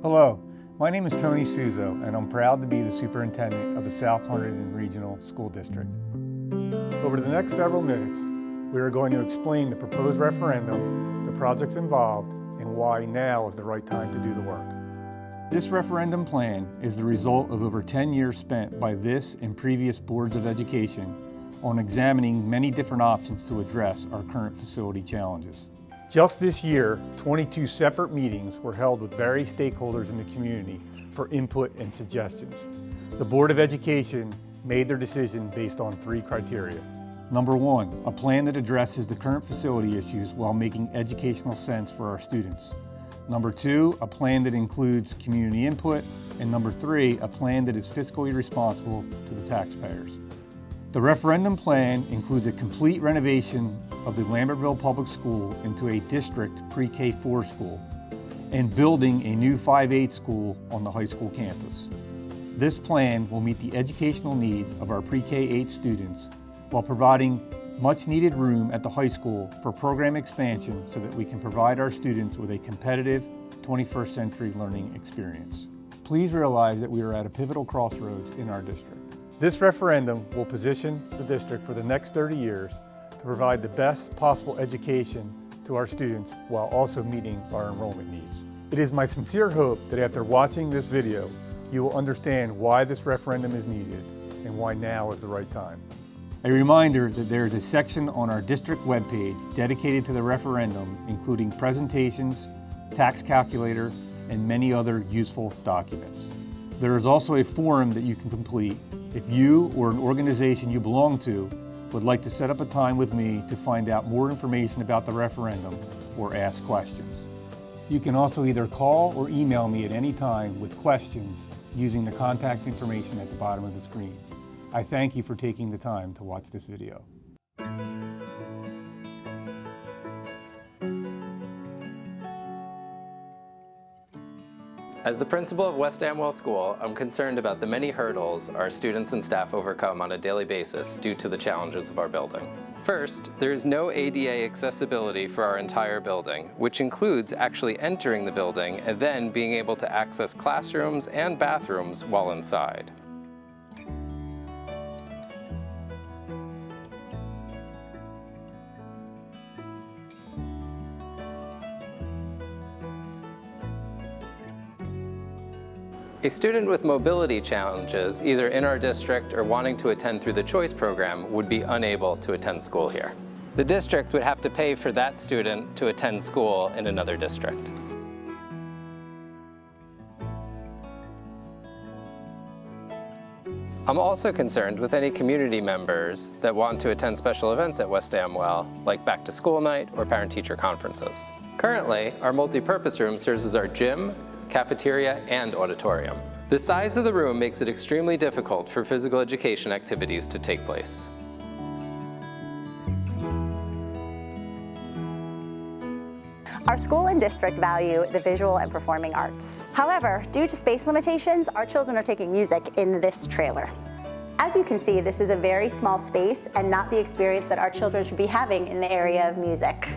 Hello, my name is Tony Suzo, and I'm proud to be the superintendent of the South Hunterdon Regional School District. Over the next several minutes, we are going to explain the proposed referendum, the projects involved, and why now is the right time to do the work. This referendum plan is the result of over 10 years spent by this and previous boards of education on examining many different options to address our current facility challenges. Just this year, 22 separate meetings were held with various stakeholders in the community for input and suggestions. The Board of Education made their decision based on 3 criteria. Number 1, a plan that addresses the current facility issues while making educational sense for our students. Number 2, a plan that includes community input. And number 3, a plan that is fiscally responsible to the taxpayers. The referendum plan includes a complete renovation of the Lambertville Public School into a district pre-K-4 school and building a new 5-8 school on the high school campus. This plan will meet the educational needs of our pre-K-8 students while providing much needed room at the high school for program expansion so that we can provide our students with a competitive 21st century learning experience. Please realize that we are at a pivotal crossroads in our district. This referendum will position the district for the next 30 years to provide the best possible education to our students while also meeting our enrollment needs. It is my sincere hope that after watching this video, you will understand why this referendum is needed and why now is the right time. A reminder that there is a section on our district webpage dedicated to the referendum, including presentations, tax calculator, and many other useful documents. There is also a form that you can complete if you or an organization you belong to would like to set up a time with me to find out more information about the referendum or ask questions. You can also either call or email me at any time with questions using the contact information at the bottom of the screen. I thank you for taking the time to watch this video. As the principal of West Amwell School, I'm concerned about the many hurdles our students and staff overcome on a daily basis due to the challenges of our building. First, there is no ADA accessibility for our entire building, which includes actually entering the building and then being able to access classrooms and bathrooms while inside. A student with mobility challenges, either in our district or wanting to attend through the Choice program, would be unable to attend school here. The district would have to pay for that student to attend school in another district. I'm also concerned with any community members that want to attend special events at West Amwell, like back to school night or parent-teacher conferences. Currently, our multi-purpose room serves as our gym, cafeteria, and auditorium. The size of the room makes it extremely difficult for physical education activities to take place. Our school and district value the visual and performing arts. However, due to space limitations, our children are taking music in this trailer. As you can see, this is a very small space and not the experience that our children should be having in the area of music.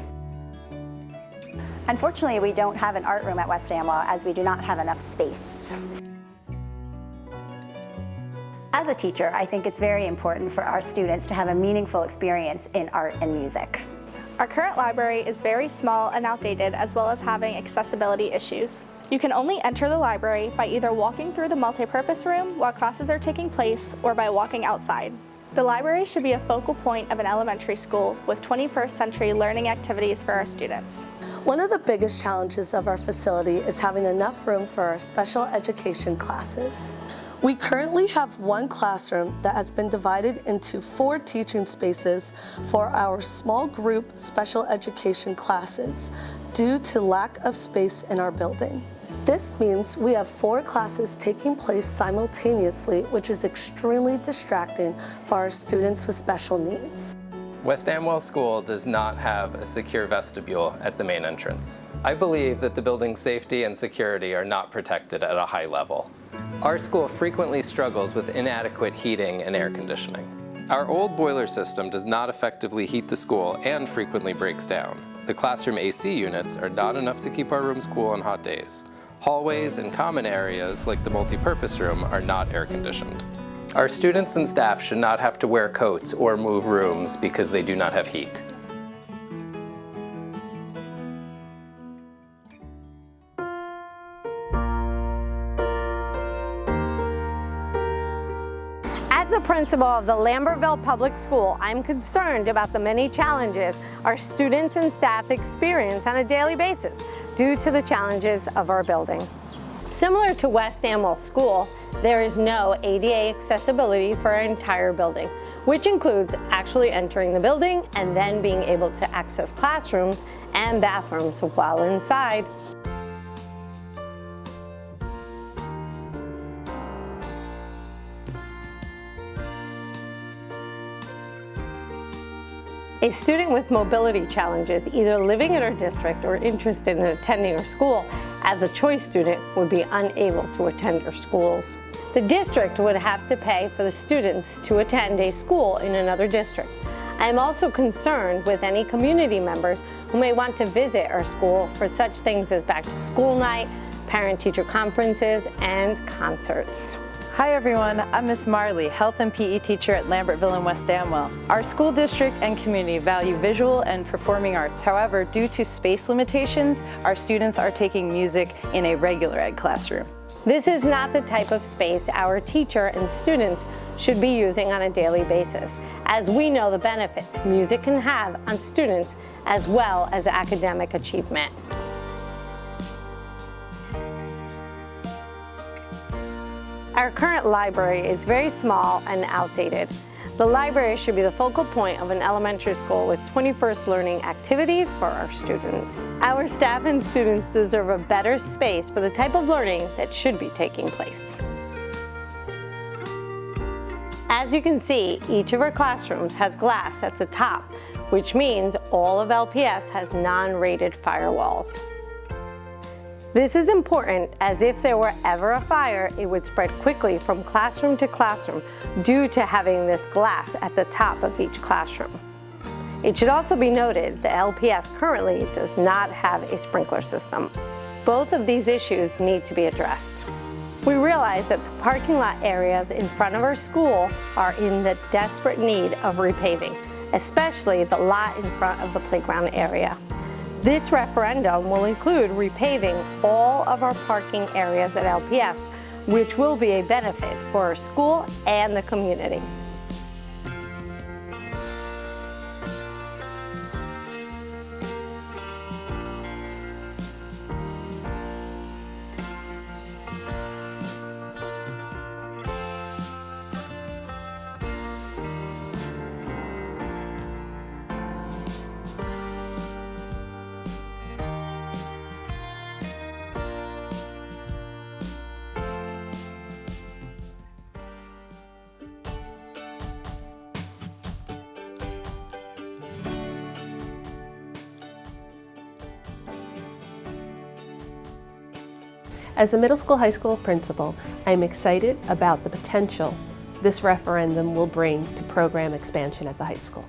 Unfortunately, we don't have an art room at West Amwell as we do not have enough space. As a teacher, I think it's very important for our students to have a meaningful experience in art and music. Our current library is very small and outdated, as well as having accessibility issues. You can only enter the library by either walking through the multi-purpose room while classes are taking place or by walking outside. The library should be a focal point of an elementary school with 21st century learning activities for our students. One of the biggest challenges of our facility is having enough room for our special education classes. We currently have one classroom that has been divided into 4 teaching spaces for our small group special education classes due to lack of space in our building. This means we have 4 classes taking place simultaneously, which is extremely distracting for our students with special needs. West Amwell School does not have a secure vestibule at the main entrance. I believe that the building's safety and security are not protected at a high level. Our school frequently struggles with inadequate heating and air conditioning. Our old boiler system does not effectively heat the school and frequently breaks down. The classroom AC units are not enough to keep our rooms cool on hot days. Hallways and common areas, like the multi-purpose room, are not air-conditioned. Our students and staff should not have to wear coats or move rooms because they do not have heat. As the principal of the Lambertville Public School, I'm concerned about the many challenges our students and staff experience on a daily basis due to the challenges of our building. Similar to West Amwell School, there is no ADA accessibility for our entire building, which includes actually entering the building and then being able to access classrooms and bathrooms while inside. A student with mobility challenges, either living in our district or interested in attending our school, as a choice student would be unable to attend our schools. The district would have to pay for the students to attend a school in another district. I am also concerned with any community members who may want to visit our school for such things as back to school night, parent-teacher conferences, and concerts. Hi everyone, I'm Miss Marley, Health and PE teacher at Lambertville and West Amwell. Our school district and community value visual and performing arts. However, due to space limitations, our students are taking music in a regular ed classroom. This is not the type of space our teacher and students should be using on a daily basis, as we know the benefits music can have on students as well as academic achievement. Our current library is very small and outdated. The library should be the focal point of an elementary school with 21st learning activities for our students. Our staff and students deserve a better space for the type of learning that should be taking place. As you can see, each of our classrooms has glass at the top, which means all of LPS has non-rated firewalls. This is important, as if there were ever a fire, it would spread quickly from classroom to classroom due to having this glass at the top of each classroom. It should also be noted that LPS currently does not have a sprinkler system. Both of these issues need to be addressed. We realize that the parking lot areas in front of our school are in the desperate need of repaving, especially the lot in front of the playground area. This referendum will include repaving all of our parking areas at LPS, which will be a benefit for our school and the community. As a middle school, high school principal, I am excited about the potential this referendum will bring to program expansion at the high school.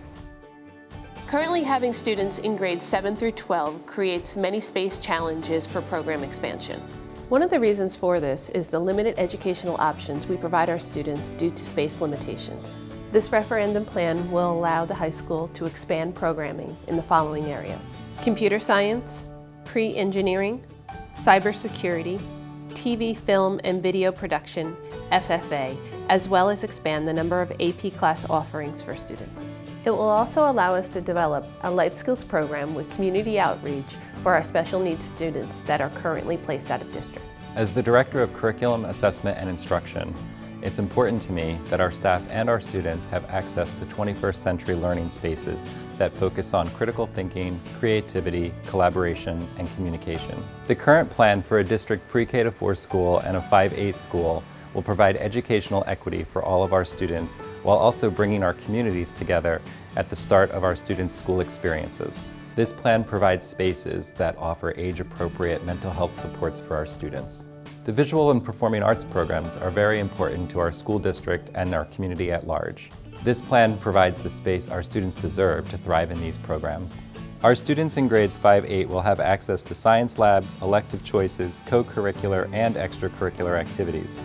Currently having students in grades 7 through 12 creates many space challenges for program expansion. One of the reasons for this is the limited educational options we provide our students due to space limitations. This referendum plan will allow the high school to expand programming in the following areas: computer science, pre-engineering, cybersecurity, TV, film, and video production, FFA, as well as expand the number of AP class offerings for students. It will also allow us to develop a life skills program with community outreach for our special needs students that are currently placed out of district. As the Director of Curriculum, Assessment, and Instruction, it's important to me that our staff and our students have access to 21st century learning spaces that focus on critical thinking, creativity, collaboration, and communication. The current plan for a district pre-K to 4 school and a 5-8 school will provide educational equity for all of our students while also bringing our communities together at the start of our students' school experiences. This plan provides spaces that offer age-appropriate mental health supports for our students. The visual and performing arts programs are very important to our school district and our community at large. This plan provides the space our students deserve to thrive in these programs. Our students in grades 5-8 will have access to science labs, elective choices, co-curricular and extracurricular activities.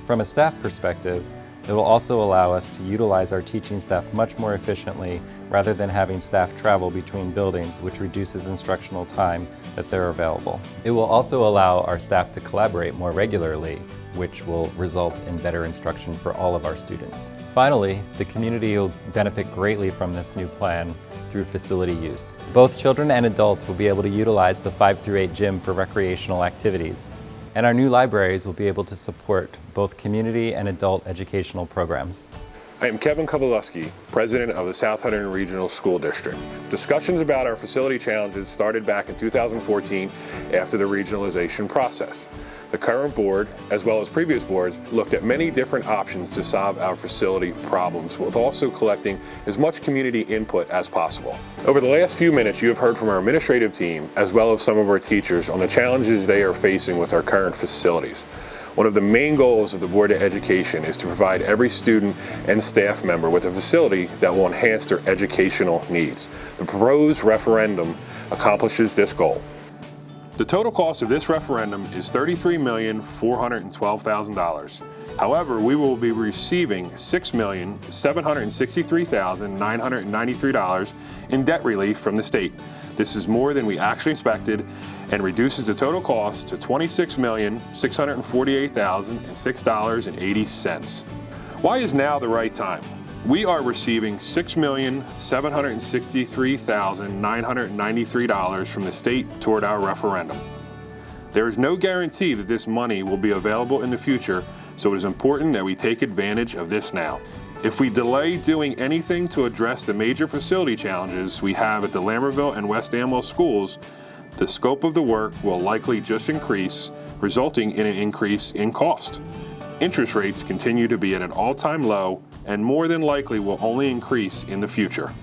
From a staff perspective, it will also allow us to utilize our teaching staff much more efficiently rather than having staff travel between buildings, which reduces instructional time that they're available. It will also allow our staff to collaborate more regularly, which will result in better instruction for all of our students. Finally, the community will benefit greatly from this new plan through facility use. Both children and adults will be able to utilize the 5-8 gym for recreational activities. And our new libraries will be able to support both community and adult educational programs. I am Kevin Kowalewski, President of the South Hunterdon Regional School District. Discussions about our facility challenges started back in 2014 after the regionalization process. The current board, as well as previous boards, looked at many different options to solve our facility problems, with also collecting as much community input as possible. Over the last few minutes, you have heard from our administrative team, as well as some of our teachers, on the challenges they are facing with our current facilities. One of the main goals of the Board of Education is to provide every student and staff member with a facility that will enhance their educational needs. The proposed referendum accomplishes this goal. The total cost of this referendum is $33,412,000. However, we will be receiving $6,763,993 in debt relief from the state. This is more than we actually expected and reduces the total cost to $26,648,006.80. Why is now the right time? We are receiving $6,763,993 from the state toward our referendum. There is no guarantee that this money will be available in the future, so it is important that we take advantage of this now. If we delay doing anything to address the major facility challenges we have at the Lambertville and West Amwell schools, the scope of the work will likely just increase, resulting in an increase in cost. Interest rates continue to be at an all-time low and more than likely will only increase in the future.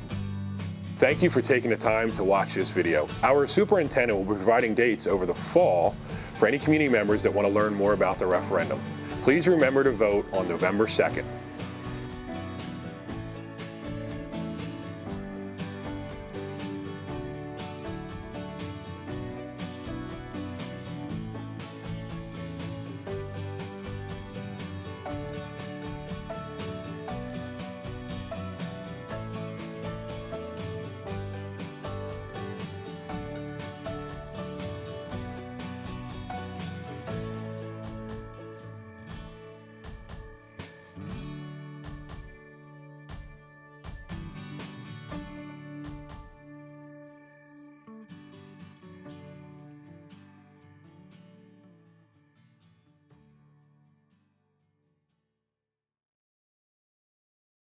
Thank you for taking the time to watch this video. Our superintendent will be providing dates over the fall for any community members that want to learn more about the referendum. Please remember to vote on November 2nd.